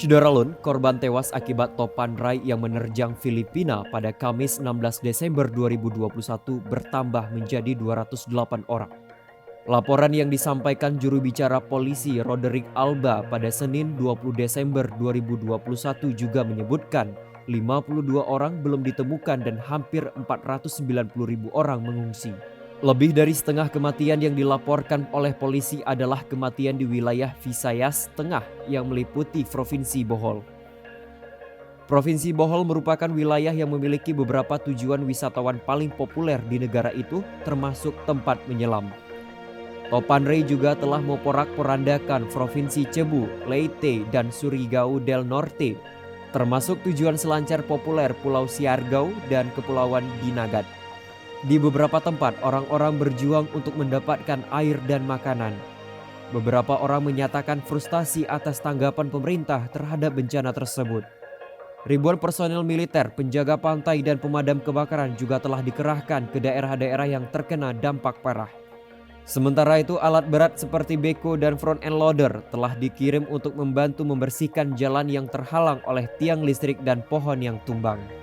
Syederalun, korban tewas akibat topan Rai yang menerjang Filipina pada Kamis 16 Desember 2021 bertambah menjadi 208 orang. Laporan yang disampaikan juru bicara polisi Roderick Alba pada Senin 20 Desember 2021 juga menyebutkan 52 orang belum ditemukan dan hampir 490.000 orang mengungsi. Lebih dari setengah kematian yang dilaporkan oleh polisi adalah kematian di wilayah Visayas Tengah yang meliputi Provinsi Bohol. Provinsi Bohol merupakan wilayah yang memiliki beberapa tujuan wisatawan paling populer di negara itu, termasuk tempat menyelam. Topan Ray juga telah memporak-porandakan Provinsi Cebu, Leyte, dan Surigao del Norte, termasuk tujuan selancar populer Pulau Siargao dan Kepulauan Dinagat. Di beberapa tempat, orang-orang berjuang untuk mendapatkan air dan makanan. Beberapa orang menyatakan frustasi atas tanggapan pemerintah terhadap bencana tersebut. Ribuan personel militer, penjaga pantai, dan pemadam kebakaran juga telah dikerahkan ke daerah-daerah yang terkena dampak parah. Sementara itu, alat berat seperti beko dan front end loader telah dikirim untuk membantu membersihkan jalan yang terhalang oleh tiang listrik dan pohon yang tumbang.